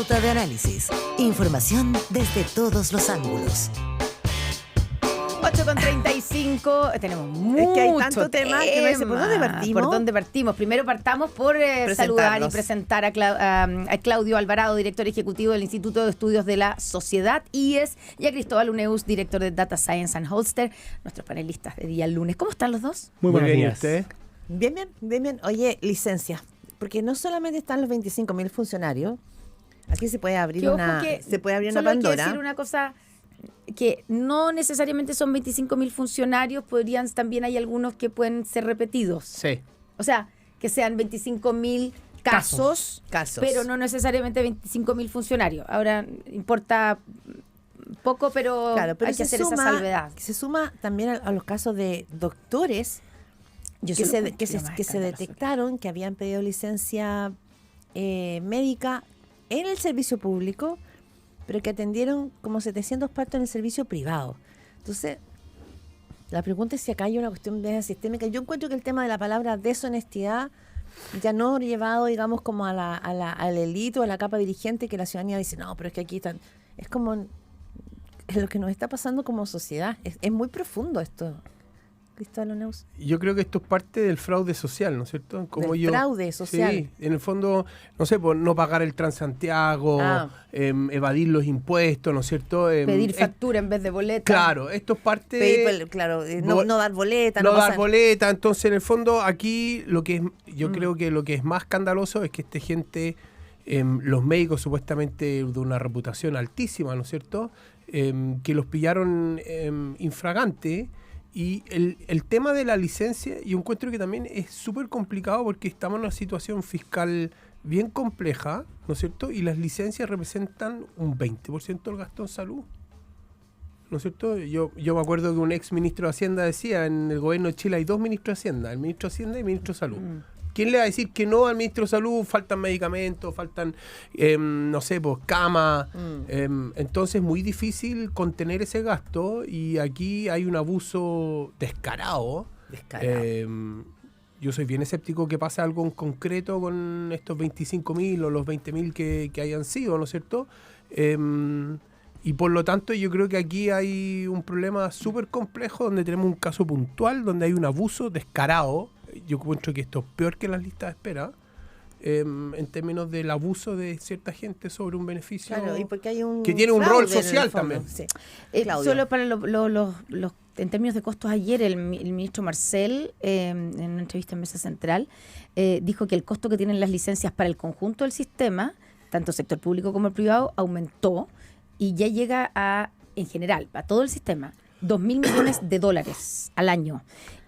Pauta de análisis. Información desde todos los ángulos. 8:35, tenemos mucho Es que hay tanto tema que no sé por dónde partimos. ¿Por dónde partimos? Primero partamos por saludar y presentar a Claudio Alvarado, director ejecutivo del Instituto de Estudios de la Sociedad, IES, y a Cristóbal Uneus, director de Data Science and Holster, nuestros panelistas de día lunes. ¿Cómo están los dos? Muy buenos bien, días. ¿y usted? Bien. Oye, licencia. Porque no solamente están los 25.000 funcionarios, aquí se puede abrir una Pandora. Solo hay que decir una cosa, que no necesariamente son 25.000 funcionarios, también hay algunos que pueden ser repetidos. Sí. O sea, que sean 25.000 casos, pero no necesariamente 25.000 funcionarios. Ahora, importa poco, pero hay que hacer esa salvedad. Se suma también a los casos de doctores que se detectaron que habían pedido licencia médica en el servicio público, pero que atendieron como 700 partos en el servicio privado. Entonces, la pregunta es si acá hay una cuestión de sistémica. Yo encuentro que el tema de la palabra deshonestidad ya no llevado, digamos, como al élite o a la capa dirigente, que la ciudadanía dice, no, pero es que aquí están... Es como lo que nos está pasando como sociedad. Es muy profundo esto. Cristóbal Uneus. Yo creo que esto es parte del fraude social, ¿no es cierto? Fraude social. Sí, en el fondo, no sé, por no pagar el Transantiago, evadir los impuestos, ¿no es cierto? Pedir factura en vez de boleta. Claro, esto es parte... no dar boleta. No dar boleta, entonces en el fondo aquí yo creo que lo que es más escandaloso es que esta gente, los médicos supuestamente de una reputación altísima, ¿no es cierto? Que los pillaron infragante. Y el tema de la licencia, yo encuentro que también es súper complicado porque estamos en una situación fiscal bien compleja, ¿no es cierto? Y las licencias representan un 20% del gasto en salud, ¿no es cierto? Yo me acuerdo que un ex ministro de Hacienda decía, en el gobierno de Chile hay dos ministros de Hacienda, el ministro de Hacienda y el ministro de Salud. ¿Quién le va a decir que no al ministro de Salud? Faltan medicamentos, faltan, no sé, pues camas. Entonces es muy difícil contener ese gasto y aquí hay un abuso descarado. Yo soy bien escéptico que pase algo en concreto con estos 25.000 o los 20.000 que hayan sido, ¿no es cierto? Y por lo tanto yo creo que aquí hay un problema súper complejo donde tenemos un caso puntual, donde hay un abuso descarado. Yo encuentro que esto es peor que las listas de espera en términos del abuso de cierta gente sobre un beneficio, claro, y porque hay que tiene un rol social también. Sí. Solo para en términos de costos, ayer el ministro Marcel, en una entrevista en Mesa Central, dijo que el costo que tienen las licencias para el conjunto del sistema, tanto el sector público como el privado, aumentó y ya llega en general, a todo el sistema, $2.000 millones al año.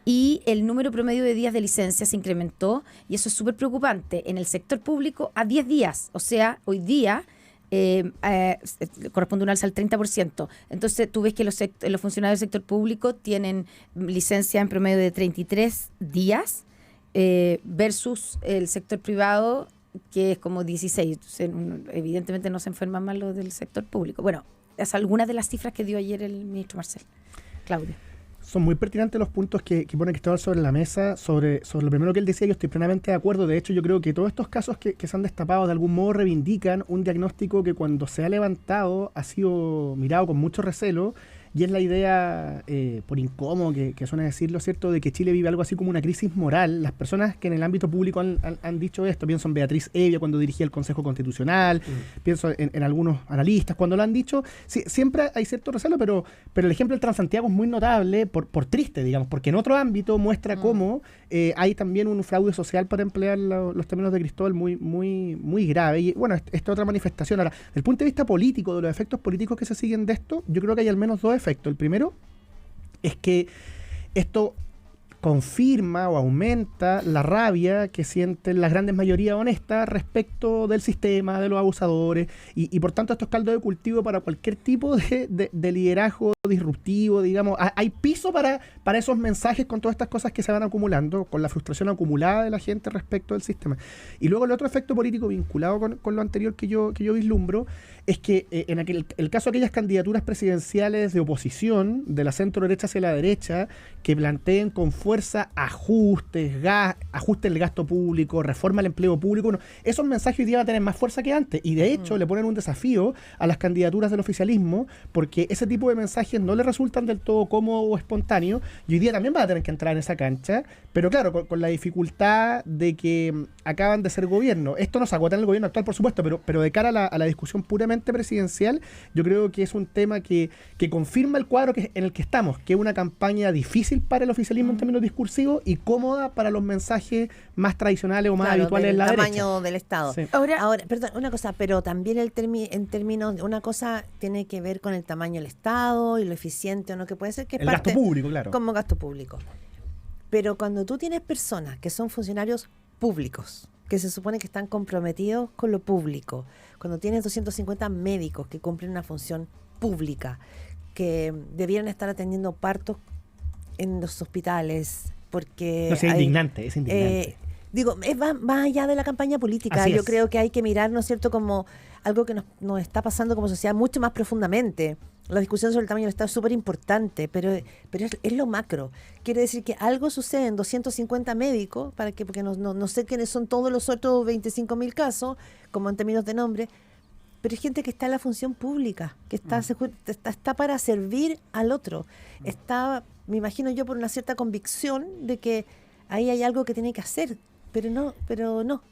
Y el número promedio de días de licencia se incrementó, y eso es súper preocupante, en el sector público a 10 días. O sea, hoy día corresponde un alza al 30%. Entonces tú ves que los funcionarios del sector público tienen licencia en promedio de 33 días versus el sector privado, que es como 16. Entonces, evidentemente no se enferman más los del sector público. Bueno, es algunas de las cifras que dio ayer el ministro Marcel. Claudio. Son muy pertinentes los puntos que pone Cristóbal sobre la mesa, sobre lo primero que él decía. Yo estoy plenamente de acuerdo. De hecho, yo creo que todos estos casos que se han destapado de algún modo reivindican un diagnóstico que cuando se ha levantado ha sido mirado con mucho recelo, y es la idea, por incómodo que suena decirlo, ¿cierto?, de que Chile vive algo así como una crisis moral. Las personas que en el ámbito público han dicho esto, pienso en Beatriz Evia cuando dirigía el Consejo Constitucional, pienso en algunos analistas cuando lo han dicho, sí, siempre hay cierto recelo, pero el ejemplo del Transantiago es muy notable, por triste, digamos, porque en otro ámbito muestra cómo hay también un fraude social, para emplear los términos de Cristóbal, muy grave. Y bueno, esta otra manifestación. Ahora, desde el punto de vista político, de los efectos políticos que se siguen de esto, yo creo que hay al menos dos efectos. El primero es que esto confirma o aumenta la rabia que sienten las grandes mayorías honestas respecto del sistema, de los abusadores, y por tanto esto es caldo de cultivo para cualquier tipo de liderazgo disruptivo, digamos. Hay piso para esos mensajes con todas estas cosas que se van acumulando, con la frustración acumulada de la gente respecto del sistema. Y luego el otro efecto político vinculado con lo anterior que yo vislumbro es que en el caso de aquellas candidaturas presidenciales de oposición, de la centro derecha hacia la derecha, que planteen con fuerza fuerza ajustes, ajuste el gasto público, reforma el empleo público. Bueno, esos mensajes hoy día van a tener más fuerza que antes. Y de hecho le ponen un desafío a las candidaturas del oficialismo porque ese tipo de mensajes no le resultan del todo cómodos o espontáneos. Y hoy día también van a tener que entrar en esa cancha. Pero claro, con la dificultad de que acaban de ser gobierno. Esto no se agota en el gobierno actual, por supuesto, pero de cara a la discusión puramente presidencial, yo creo que es un tema que confirma el cuadro en el que estamos, que es una campaña difícil para el oficialismo en términos discursivos y cómoda para los mensajes más tradicionales o más habituales en la derecha. El tamaño del Estado. Sí. Ahora, perdón, una cosa, pero también en términos, una cosa tiene que ver con el tamaño del Estado y lo eficiente o no que puede ser, que es el gasto público, claro. Como gasto público. Pero cuando tú tienes personas que son funcionarios públicos, que se supone que están comprometidos con lo público, cuando tienes 250 médicos que cumplen una función pública, que debieran estar atendiendo partos en los hospitales, porque... No, es indignante, es indignante. Digo, va más allá de la campaña política. Así Yo es. creo que hay que mirar, ¿no es cierto?, como algo que nos está pasando como sociedad mucho más profundamente. La discusión sobre el tamaño del Estado es súper importante, pero es lo macro. Quiere decir que algo sucede en 250 médicos, porque no sé quiénes son todos los otros 25.000 casos, como en términos de nombre, pero hay gente que está en la función pública, que está para servir al otro. Está, me imagino yo, por una cierta convicción de que ahí hay algo que tiene que hacer. Pero no,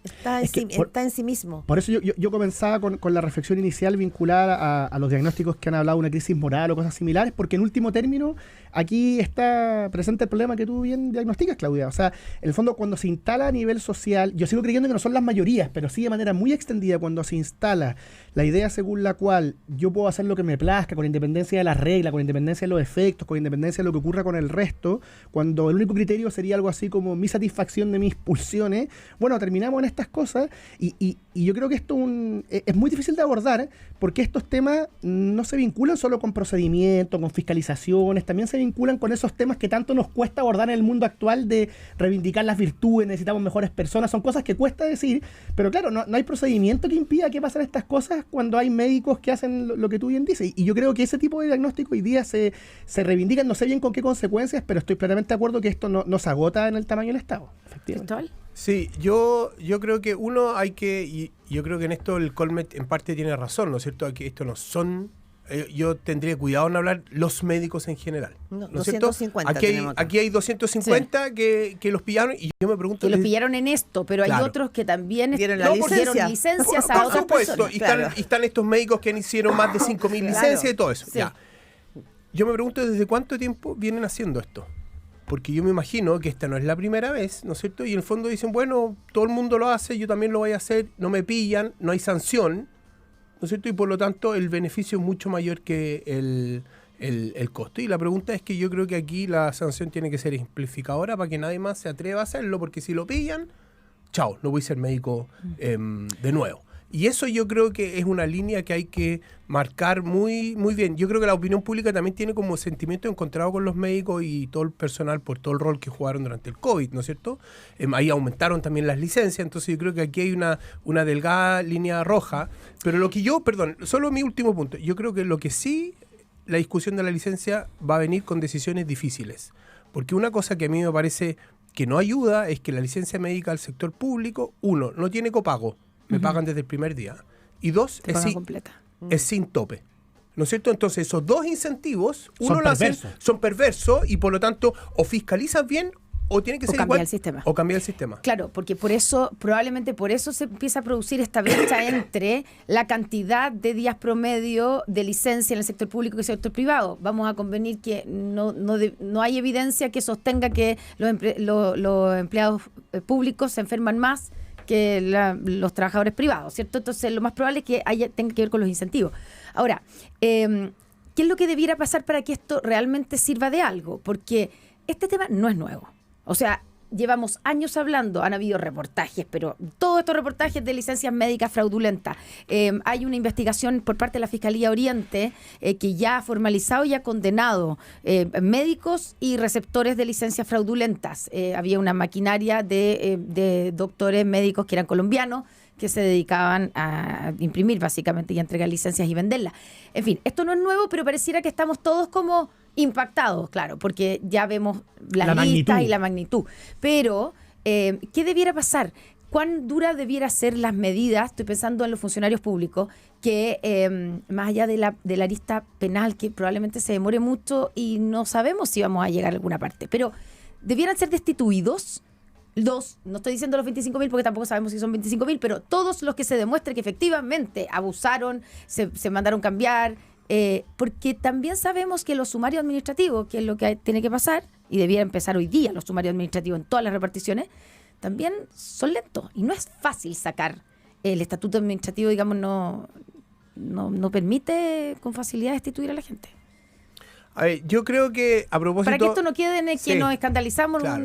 está en sí mismo. Por eso yo comenzaba con la reflexión inicial vinculada a los diagnósticos que han hablado de una crisis moral o cosas similares, porque en último término aquí está presente el problema que tú bien diagnosticas, Claudia. O sea, en el fondo cuando se instala a nivel social, yo sigo creyendo que no son las mayorías, pero sí de manera muy extendida, cuando se instala la idea según la cual yo puedo hacer lo que me plazca, con independencia de las reglas, con independencia de los efectos, con independencia de lo que ocurra con el resto, cuando el único criterio sería algo así como mi satisfacción de mis pulsiones, bueno, terminamos en estas cosas y yo creo que esto es muy difícil de abordar porque estos temas no se vinculan solo con procedimientos, con fiscalizaciones, también se vinculan con esos temas que tanto nos cuesta abordar en el mundo actual de reivindicar las virtudes, necesitamos mejores personas, son cosas que cuesta decir, pero claro, no hay procedimiento que impida que pasen estas cosas cuando hay médicos que hacen lo que tú bien dices. Y yo creo que ese tipo de diagnóstico hoy día se reivindican, no sé bien con qué consecuencias, pero estoy plenamente de acuerdo que esto no se agota en el tamaño del Estado, efectivamente. Sí, yo creo que y yo creo que en esto el Colmet en parte tiene razón, ¿no es cierto? Aquí esto no son, yo tendría cuidado en hablar los médicos en general, ¿no es cierto? 250 aquí hay 250 sí. que los pillaron y yo me pregunto... Que los pillaron en esto, pero claro. Hay otros que también dieron licencias a otras supuesto, personas. y están estos médicos que hicieron más de 5.000 licencias y todo eso. Sí. Ya. Yo me pregunto desde cuánto tiempo vienen haciendo esto. Porque yo me imagino que esta no es la primera vez, ¿no es cierto? Y en el fondo dicen, bueno, todo el mundo lo hace, yo también lo voy a hacer, no me pillan, no hay sanción, ¿no es cierto? Y por lo tanto el beneficio es mucho mayor que el costo. Y la pregunta es que yo creo que aquí la sanción tiene que ser ejemplificadora para que nadie más se atreva a hacerlo, porque si lo pillan, chao, no voy a ser médico de nuevo. Y eso yo creo que es una línea que hay que marcar muy, muy bien. Yo creo que la opinión pública también tiene como sentimiento encontrado con los médicos y todo el personal por todo el rol que jugaron durante el COVID, ¿no es cierto? Ahí aumentaron también las licencias, entonces yo creo que aquí hay una delgada línea roja. Pero solo mi último punto. Yo creo que lo que sí, la discusión de la licencia va a venir con decisiones difíciles. Porque una cosa que a mí me parece que no ayuda es que la licencia médica del sector público, uno, no tiene copago. Me pagan desde el primer día. Y dos, es sin tope. ¿No es cierto? Entonces, esos dos incentivos, son perversos y por lo tanto, o fiscalizas bien o tiene que ser igual. O cambiar el sistema. Claro, porque probablemente por eso se empieza a producir esta brecha entre la cantidad de días promedio de licencia en el sector público y el sector privado. Vamos a convenir que no hay evidencia que sostenga que los empleados públicos se enferman más que los trabajadores privados, ¿cierto? Entonces, lo más probable es que tenga que ver con los incentivos. Ahora, ¿qué es lo que debiera pasar para que esto realmente sirva de algo? Porque este tema no es nuevo. O sea, llevamos años hablando, han habido reportajes, pero todos estos reportajes de licencias médicas fraudulentas. Hay una investigación por parte de la Fiscalía Oriente que ya ha formalizado y ha condenado médicos y receptores de licencias fraudulentas. Había una maquinaria de doctores médicos que eran colombianos que se dedicaban a imprimir básicamente y a entregar licencias y venderlas. En fin, esto no es nuevo, pero pareciera que estamos todos como impactados, claro, porque ya vemos las La listas magnitud. y la magnitud. Pero, ¿qué debiera pasar? ¿Cuán dura debiera ser las medidas? Estoy pensando en los funcionarios públicos, que más allá de la lista penal, que probablemente se demore mucho y no sabemos si vamos a llegar a alguna parte, pero debieran ser destituidos. No estoy diciendo los 25.000 porque tampoco sabemos si son 25.000, pero todos los que se demuestre que efectivamente abusaron, se mandaron cambiar, porque también sabemos que los sumarios administrativos, que es lo que tiene que pasar, y debiera empezar hoy día los sumarios administrativos en todas las reparticiones, también son lentos y no es fácil sacar. El estatuto administrativo, digamos, no permite con facilidad destituir a la gente. A ver, yo creo que a propósito... Para que esto no quede en el que Sí, nos escandalizamos. claro.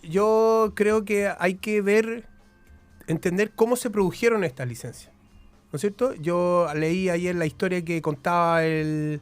Yo creo que hay que entender cómo se produjeron estas licencias, ¿no es cierto? Yo leí ayer la historia que contaba el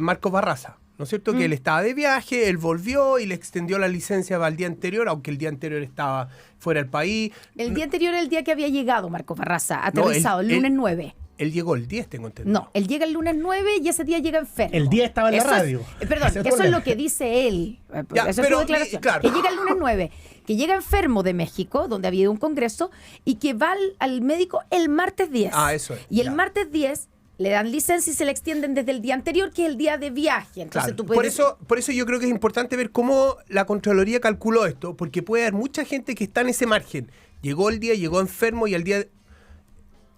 Marcos Barraza, ¿no es cierto? Que él estaba de viaje, él volvió y le extendió la licencia para el día anterior, aunque el día anterior estaba fuera del país. El día anterior era el día que había llegado Marcos Barraza, aterrizado, el lunes 9. Él llegó el 10, tengo entendido. No, él llega el lunes 9 y ese día llega enfermo. El día estaba en la Eso radio. Perdón, Ese es el eso es problema. lo que dice él. Ya, Eso es pero, su declaración. claro. Que llega el lunes 9, que llega enfermo de México, donde había ido un congreso, y que va al médico el martes 10. Ah, eso es, Y el ya. martes 10 le dan licencia y se le extienden desde el día anterior, que es el día de viaje. Entonces Claro. tú puedes... Por eso yo creo que es importante ver cómo la Contraloría calculó esto, porque puede haber mucha gente que está en ese margen. Llegó el día, llegó enfermo y al día...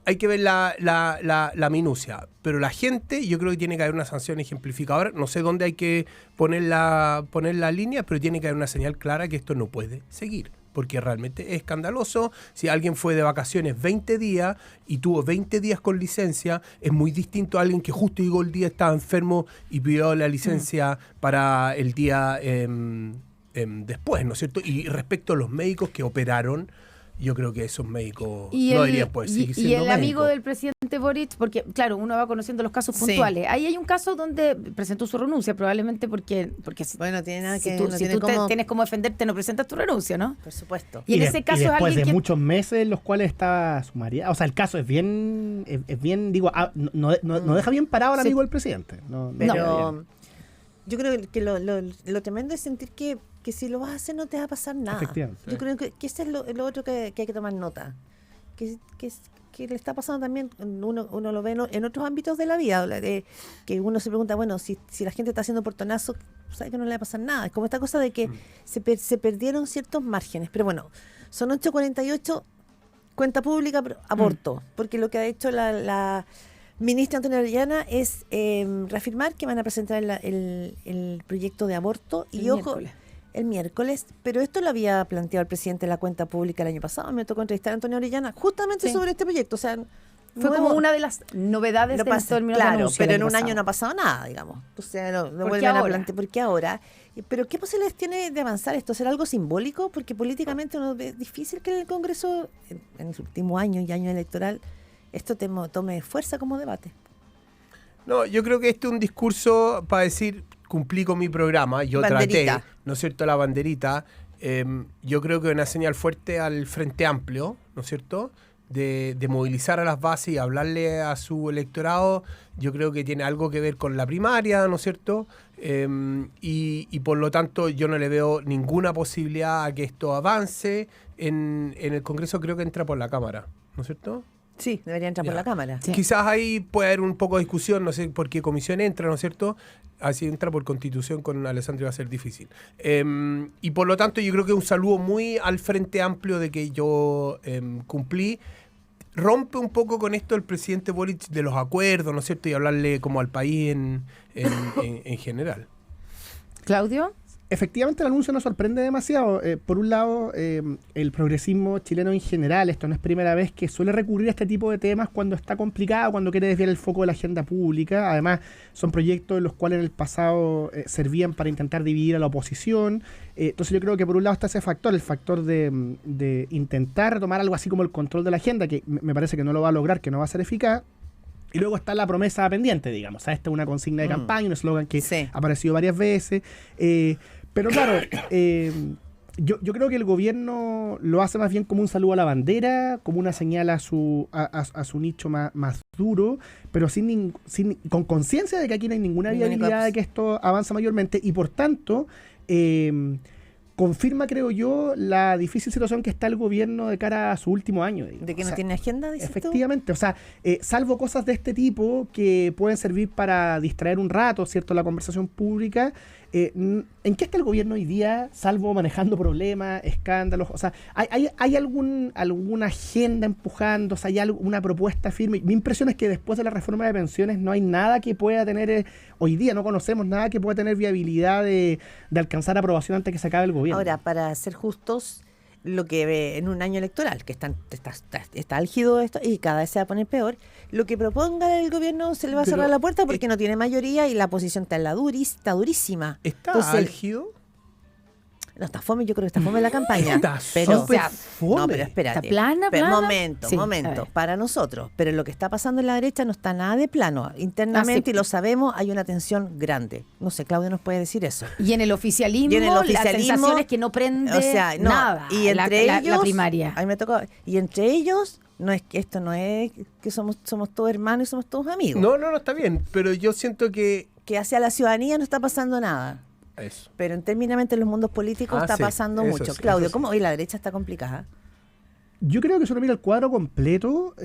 Hay que ver la minucia. Pero la gente, yo creo que tiene que haber una sanción ejemplificadora. No sé dónde hay que poner la línea, pero tiene que haber una señal clara que esto no puede seguir. Porque realmente es escandaloso. Si alguien fue de vacaciones 20 días y tuvo 20 días con licencia, es muy distinto a alguien que justo llegó el día, estaba enfermo y pidió la licencia para el día después, ¿no es cierto? Y respecto a los médicos que operaron, yo creo que esos médicos no deberían poder seguir siendo y el médicos. amigo del presidente Boric, porque claro, uno va conociendo los casos Sí. puntuales. Ahí hay un caso donde presentó su renuncia, probablemente porque Bueno, tiene nada si que tú, no si tiene tú cómo, tienes cómo defenderte, no presentas tu renuncia, ¿no? por supuesto. Y en de- ese caso es después alguien de que... muchos meses en los cuales estaba sumariado. O sea, el caso es bien, digo, no deja bien parado al Sí. amigo del presidente. No Pero queda bien. yo creo que lo tremendo es sentir que si lo vas a hacer no te va a pasar nada. Efectivamente. Yo creo que eso es lo otro que hay que tomar nota. Que le está pasando también, uno lo ve en otros ámbitos de la vida, que uno se pregunta, bueno, si la gente está haciendo portonazo, sabe que no le va a pasar nada. Es como esta cosa de que se perdieron ciertos márgenes. Pero bueno, son 8:48, cuenta pública, pero aborto. Porque lo que ha hecho la ministra Antonia Orellana es reafirmar que van a presentar el proyecto de aborto. El Y ojo, miércoles. el miércoles, pero esto lo había planteado el presidente de la cuenta pública el año pasado. Me tocó entrevistar a Antonio Orellana justamente Sí. sobre este proyecto. O sea, Fue como una de las novedades lo de pasa, términos de claro, anuncio pero el en año un año pasado. no ha pasado nada, digamos. O sea, lo ¿Por qué vuelven a ahora? plantear. ¿Por qué ahora? Pero ¿qué posibilidades tiene de avanzar esto? ¿Será algo simbólico? Porque políticamente es difícil que en el Congreso, en el último año y año electoral, esto tome fuerza como debate. No, yo creo que este es un discurso para decir, cumplí con mi programa, yo Banderita. traté, ¿no es cierto?, la banderita. Yo creo que es una señal fuerte al Frente Amplio, ¿no es cierto?, de movilizar a las bases y hablarle a su electorado. Yo creo que tiene algo que ver con la primaria, ¿no es cierto?, y por lo tanto yo no le veo ninguna posibilidad a que esto avance. En el Congreso creo que entra por la Cámara, ¿no es cierto? Sí, debería entrar por Ya. la Cámara. Sí. Quizás ahí puede haber un poco de discusión, no sé por qué comisión entra, ¿no es cierto? Así entra por Constitución con Alessandro va a ser difícil. Y por lo tanto yo creo que un saludo muy al Frente Amplio de que yo cumplí. Rompe un poco con esto el presidente Boric de los acuerdos, ¿no es cierto? Y hablarle como al país en general. Claudio. Efectivamente, el anuncio nos sorprende demasiado. Por un lado, el progresismo chileno en general, esto no es primera vez que suele recurrir a este tipo de temas cuando está complicado, cuando quiere desviar el foco de la agenda pública. Además, son proyectos en los cuales en el pasado servían para intentar dividir a la oposición. Entonces yo creo que por un lado está ese factor, el factor de intentar retomar algo así como el control de la agenda, que me parece que no lo va a lograr, que no va a ser eficaz. Y luego está la promesa pendiente, digamos. O sea, esta es una consigna de campaña, un eslogan que Sí. ha aparecido varias veces. Pero claro, Yo creo que el gobierno lo hace más bien como un saludo a la bandera, como una señal a su nicho más duro, pero con conciencia de que aquí no hay ninguna viabilidad de que esto avanza mayormente y por tanto confirma, creo yo, la difícil situación que está el gobierno de cara a su último año. ¿De que no tiene agenda, dices tú? Efectivamente, o sea, salvo cosas de este tipo que pueden servir para distraer un rato, ¿cierto?, la conversación pública. ¿En qué está el gobierno hoy día, salvo manejando problemas, escándalos? O sea, ¿hay alguna agenda empujando? O sea, ¿hay alguna propuesta firme? Mi impresión es que después de la reforma de pensiones no hay nada que pueda tener, hoy día no conocemos nada que pueda tener viabilidad de alcanzar aprobación antes que se acabe el gobierno. Ahora, para ser justos, lo que ve en un año electoral, que está álgido esto y cada vez se va a poner peor, lo que proponga el gobierno se le va a cerrar la puerta porque no tiene mayoría y la oposición está durísima. ¿Está álgido? No, está fome, yo creo que está fome la campaña. Está pero fome. No, pero espérate. ¿Está plana? Momento, Sí, para nosotros. Pero lo que está pasando en la derecha no está nada de plano. Internamente, y lo sabemos, hay una tensión grande. No sé, Claudio nos puede decir eso. Y en el oficialismo, la sensación es que no prende nada. Y entre ellos, la primaria. A mí me tocó. Y entre ellos, no es que esto no es que somos todos hermanos y somos todos amigos. No, está bien. Pero yo siento que hacia la ciudadanía no está pasando nada. Eso. Pero en los mundos políticos está pasando mucho. Sí, Claudio, ¿cómo hoy la derecha está complicada? Yo creo que si uno mira el cuadro completo,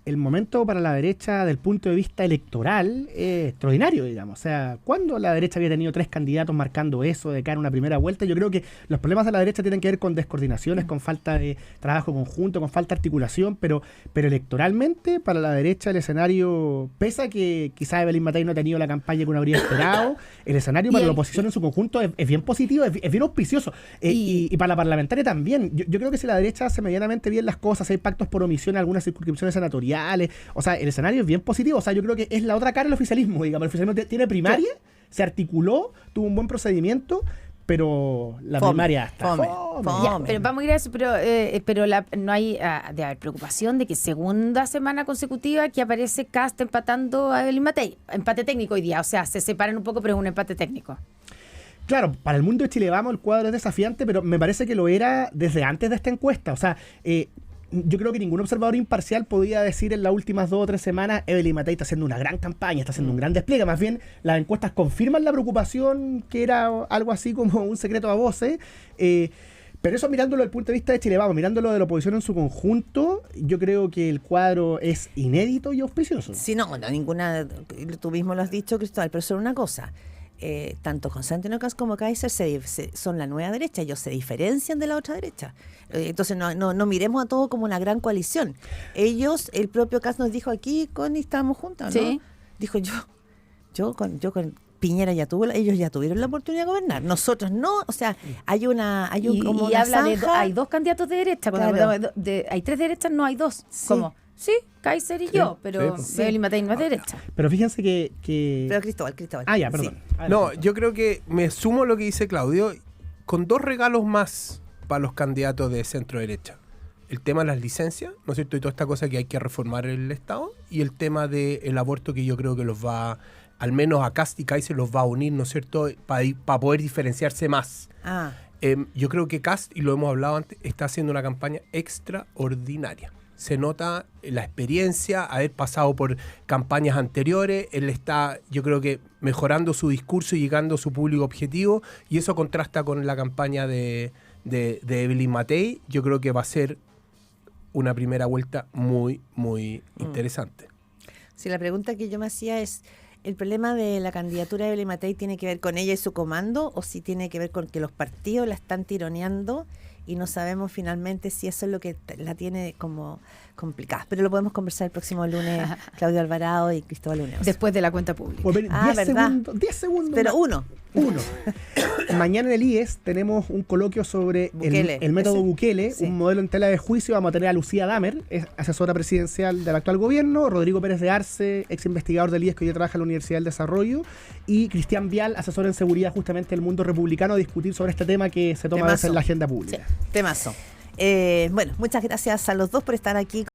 el momento para la derecha del punto de vista electoral es extraordinario, digamos. O sea, cuando la derecha había tenido 3 candidatos marcando eso de cara a una primera vuelta, yo creo que los problemas de la derecha tienen que ver con descoordinaciones, con falta de trabajo conjunto, con falta de articulación, pero electoralmente para la derecha el escenario, pese a que quizás Evelyn Matei no ha tenido la campaña que uno habría esperado, el escenario para la oposición en su conjunto es bien positivo, es bien auspicioso. Y para la parlamentaria también. Yo creo que si la derecha hace medianamente bien las cosas, hay pactos por omisión en algunas circunscripciones senatoriales, o sea, el escenario es bien positivo. O sea, yo creo que es la otra cara del oficialismo, digamos. El oficialismo tiene primaria, se articuló, tuvo un buen procedimiento, pero la primaria está fome. Ya, pero vamos a ir a eso, pero no hay de haber preocupación de que segunda semana consecutiva que aparece Kast empatando a Evelyn Matei. Empate técnico hoy día, o sea, se separan un poco, pero es un empate técnico. Claro, para el mundo de Chile Vamos el cuadro es desafiante, pero me parece que lo era desde antes de esta encuesta. O sea, yo creo que ningún observador imparcial podía decir en las últimas 2 o 3 semanas Evelyn Matei está haciendo una gran campaña, está haciendo un gran despliegue. Más bien, las encuestas confirman la preocupación que era algo así como un secreto a voces. Pero eso mirándolo desde el punto de vista de Chile Vamos, mirándolo de la oposición en su conjunto, yo creo que el cuadro es inédito y auspicioso. Sí, no, ninguna, tú mismo lo has dicho, Cristóbal, pero solo una cosa. Tanto Constantino Kast como Kaiser son la nueva derecha, ellos se diferencian de la otra derecha. Entonces no miremos a todo como una gran coalición. Ellos, el propio Kast nos dijo aquí, Connie, estábamos juntos, ¿no? Sí. Dijo yo con Piñera ellos ya tuvieron la oportunidad de gobernar. Nosotros no, o sea, hay como una habla zanja. hay 2 candidatos de derecha, Claro. hay 3 derechas, no hay 2. Sí. ¿Cómo? Sí, Kaiser y yo, pero Evelyn Matei no es derecha. Pero fíjense que... Pero Cristóbal. Ya, perdón. Sí. No, yo creo que me sumo a lo que dice Claudio, con 2 regalos más para los candidatos de centro derecha. El tema de las licencias, ¿no es cierto? Y toda esta cosa que hay que reformar el Estado. Y el tema del aborto, que yo creo que los va, al menos a Kast y Kaiser los va a unir, ¿no es cierto? Para poder diferenciarse más. Yo creo que Kast, y lo hemos hablado antes, está haciendo una campaña extraordinaria. Se nota la experiencia, haber pasado por campañas anteriores. Él está, yo creo que, mejorando su discurso y llegando a su público objetivo. Y eso contrasta con la campaña de Evelyn Matei. Yo creo que va a ser una primera vuelta muy, muy interesante. Sí, la pregunta que yo me hacía es, ¿el problema de la candidatura de Evelyn Matei tiene que ver con ella y su comando, o si tiene que ver con que los partidos la están tironeando y no sabemos finalmente si eso es lo que la tiene como complicada? Pero lo podemos conversar el próximo lunes, Claudio Alvarado y Cristóbal Uneos. Después de la cuenta pública. 10 segundos. Pero uno. Mañana en el IES tenemos un coloquio sobre el método Bukele, un modelo en tela de juicio. Vamos a tener a Lucía Damer, es asesora presidencial del actual gobierno, Rodrigo Pérez de Arce, ex investigador del IES que hoy trabaja en la Universidad del Desarrollo, y Cristian Vial, asesor en seguridad justamente del mundo republicano, a discutir sobre este tema que se toma a veces en la agenda pública. Sí, temazo. Bueno, muchas gracias a los dos por estar aquí.